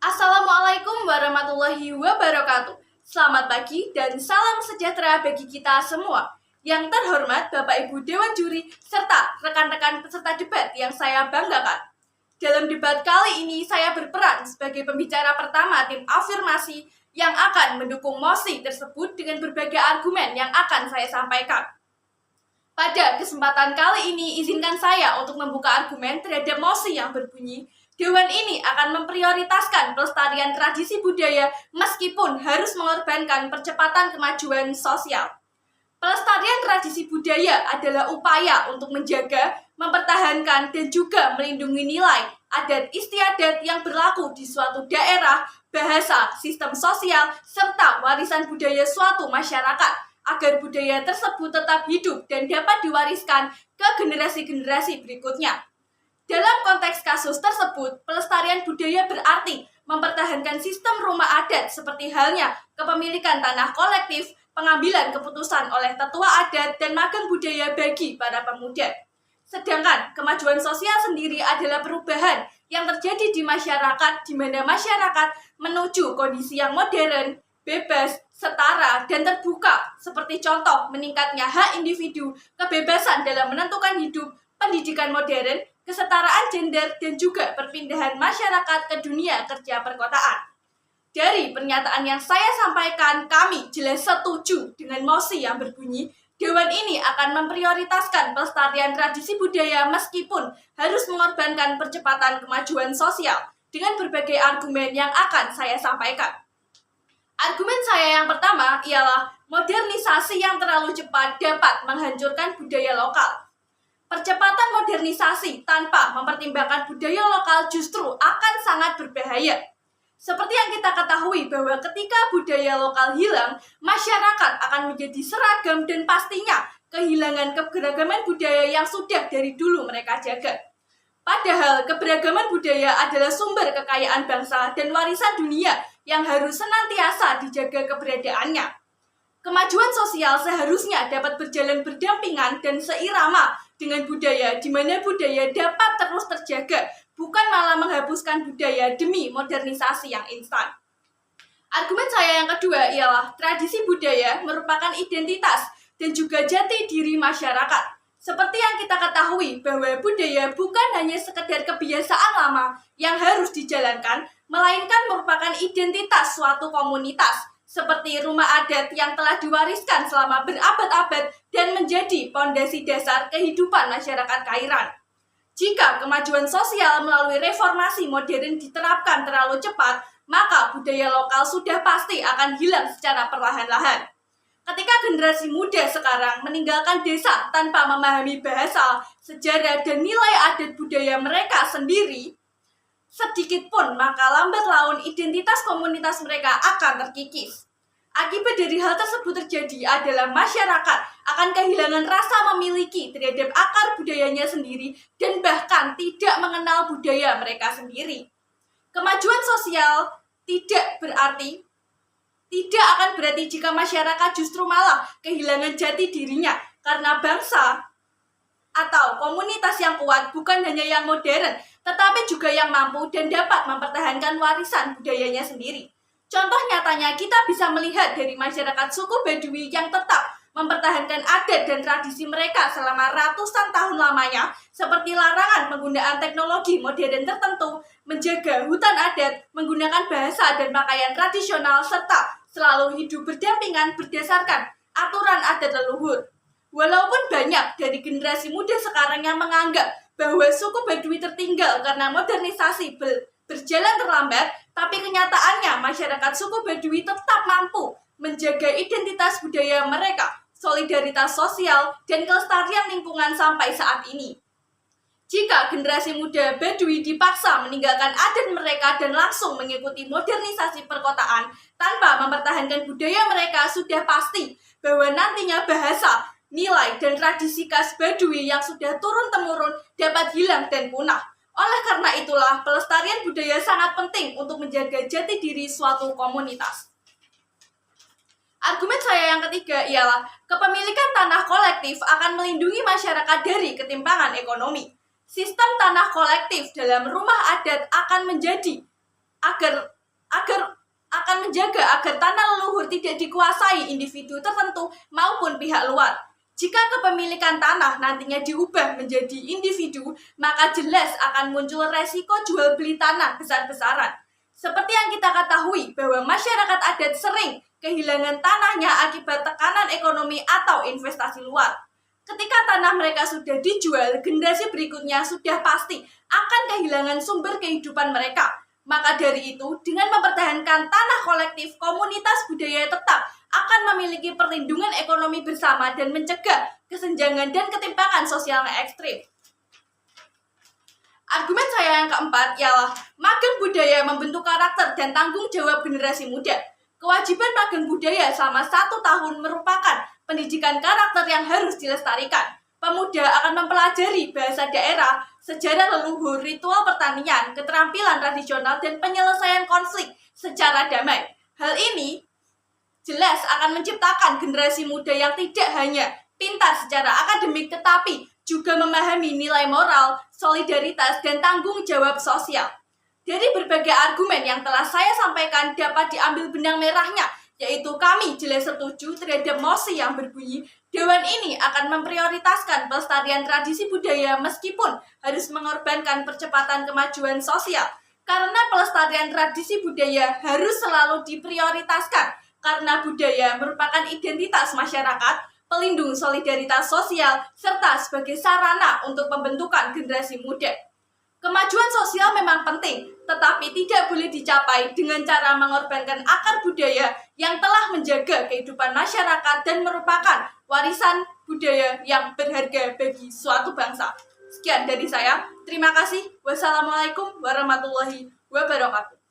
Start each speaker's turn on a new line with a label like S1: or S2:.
S1: Assalamualaikum warahmatullahi wabarakatuh. Selamat pagi dan salam sejahtera bagi kita semua. Yang terhormat Bapak Ibu Dewan Juri serta rekan-rekan peserta debat yang saya banggakan. Dalam debat kali ini saya berperan sebagai pembicara pertama tim afirmasi yang akan mendukung mosi tersebut dengan berbagai argumen yang akan saya sampaikan. Pada kesempatan kali ini, izinkan saya untuk membuka argumen terhadap mosi yang berbunyi, Dewan ini akan memprioritaskan pelestarian tradisi budaya meskipun harus mengorbankan percepatan kemajuan sosial. Pelestarian tradisi budaya adalah upaya untuk menjaga, mempertahankan, dan juga melindungi nilai, adat istiadat yang berlaku di suatu daerah, bahasa, sistem sosial, serta warisan budaya suatu masyarakat, agar budaya tersebut tetap hidup dan dapat diwariskan ke generasi-generasi berikutnya. Dalam konteks kasus tersebut, pelestarian budaya berarti mempertahankan sistem rumah adat seperti halnya kepemilikan tanah kolektif, pengambilan keputusan oleh tetua adat, dan magang budaya bagi para pemuda. Sedangkan kemajuan sosial sendiri adalah perubahan yang terjadi di masyarakat, di mana masyarakat menuju kondisi yang modern, bebas, setara, dan terbuka, seperti contoh meningkatnya hak individu, kebebasan dalam menentukan hidup, pendidikan modern, kesetaraan gender, dan juga perpindahan masyarakat ke dunia kerja perkotaan. Dari pernyataan yang saya sampaikan, kami jelas setuju dengan mosi yang berbunyi, Dewan ini akan memprioritaskan pelestarian tradisi budaya meskipun harus mengorbankan percepatan kemajuan sosial dengan berbagai argumen yang akan saya sampaikan. Argumen saya yang pertama ialah modernisasi yang terlalu cepat dapat menghancurkan budaya lokal. Percepatan modernisasi tanpa mempertimbangkan budaya lokal justru akan sangat berbahaya. Seperti yang kita ketahui bahwa ketika budaya lokal hilang, masyarakat akan menjadi seragam dan pastinya kehilangan keberagaman budaya yang sudah dari dulu mereka jaga. Padahal keberagaman budaya adalah sumber kekayaan bangsa dan warisan dunia yang harus senantiasa dijaga keberadaannya. Kemajuan sosial seharusnya dapat berjalan berdampingan dan seirama dengan budaya, di mana budaya dapat terus terjaga, bukan malah menghapuskan budaya demi modernisasi yang instan. Argumen saya yang kedua ialah tradisi budaya merupakan identitas dan juga jati diri masyarakat. Seperti yang kita ketahui bahwa budaya bukan hanya sekedar kebiasaan lama yang harus dijalankan, melainkan merupakan identitas suatu komunitas, seperti rumah adat yang telah diwariskan selama berabad-abad dan menjadi pondasi dasar kehidupan masyarakat Kairan. Jika kemajuan sosial melalui reformasi modern diterapkan terlalu cepat, maka budaya lokal sudah pasti akan hilang secara perlahan-lahan. Ketika generasi muda sekarang meninggalkan desa tanpa memahami bahasa, sejarah, dan nilai adat budaya mereka sendiri, sedikit pun maka lambat laun identitas komunitas mereka akan terkikis. Akibat dari hal tersebut terjadi adalah masyarakat akan kehilangan rasa memiliki terhadap akar budayanya sendiri dan bahkan tidak mengenal budaya mereka sendiri. Kemajuan sosial tidak akan berarti jika masyarakat justru malah kehilangan jati dirinya karena bangsa atau komunitas yang kuat bukan hanya yang modern, tetapi juga yang mampu dan dapat mempertahankan warisan budayanya sendiri. Contoh nyatanya kita bisa melihat dari masyarakat suku Baduy yang tetap mempertahankan adat dan tradisi mereka selama ratusan tahun lamanya, seperti larangan penggunaan teknologi modern tertentu, menjaga hutan adat, menggunakan bahasa dan pakaian tradisional, serta selalu hidup berdampingan berdasarkan aturan adat leluhur. Walaupun banyak dari generasi muda sekarang yang menganggap bahwa suku Baduy tertinggal karena modernisasi berjalan terlambat, tapi kenyataannya masyarakat suku Baduy tetap mampu menjaga identitas budaya mereka, solidaritas sosial, dan kelestarian lingkungan sampai saat ini. Jika generasi muda Baduy dipaksa meninggalkan adat mereka dan langsung mengikuti modernisasi perkotaan tanpa mempertahankan budaya mereka, sudah pasti bahwa nantinya bahasa, nilai, dan tradisi khas Baduy yang sudah turun-temurun dapat hilang dan punah. Oleh karena itulah, pelestarian budaya sangat penting untuk menjaga jati diri suatu komunitas. Argumen saya yang ketiga ialah kepemilikan tanah kolektif akan melindungi masyarakat dari ketimpangan ekonomi. Sistem tanah kolektif dalam rumah adat akan menjadi agar akan menjaga agar tanah leluhur tidak dikuasai individu tertentu maupun pihak luar. Jika kepemilikan tanah nantinya diubah menjadi individu, maka jelas akan muncul resiko jual beli tanah besar-besaran. Seperti yang kita ketahui bahwa masyarakat adat sering kehilangan tanahnya akibat tekanan ekonomi atau investasi luar. Ketika tanah mereka sudah dijual, generasi berikutnya sudah pasti akan kehilangan sumber kehidupan mereka. Maka dari itu, dengan mempertahankan tanah kolektif, komunitas budaya tetap akan memiliki perlindungan ekonomi bersama dan mencegah kesenjangan dan ketimpangan sosial yang ekstrim. Argumen saya yang keempat ialah magang budaya membentuk karakter dan tanggung jawab generasi muda. Kewajiban magang budaya selama 1 tahun merupakan pendidikan karakter yang harus dilestarikan. Pemuda akan mempelajari bahasa daerah, sejarah leluhur, ritual pertanian, keterampilan tradisional, dan penyelesaian konflik secara damai. Hal ini jelas akan menciptakan generasi muda yang tidak hanya pintar secara akademik, tetapi juga memahami nilai moral, solidaritas, dan tanggung jawab sosial. Dari berbagai argumen yang telah saya sampaikan dapat diambil benang merahnya, yaitu kami jelas setuju terhadap mosi yang berbunyi Dewan ini akan memprioritaskan pelestarian tradisi budaya meskipun harus mengorbankan percepatan kemajuan sosial. Karena pelestarian tradisi budaya harus selalu diprioritaskan, karena budaya merupakan identitas masyarakat, pelindung solidaritas sosial, serta sebagai sarana untuk pembentukan generasi muda. Kemajuan sosial memang penting, tetapi tidak boleh dicapai dengan cara mengorbankan akar budaya yang telah menjaga kehidupan masyarakat dan merupakan warisan budaya yang berharga bagi suatu bangsa. Sekian dari saya. Terima kasih. Wassalamualaikum warahmatullahi wabarakatuh.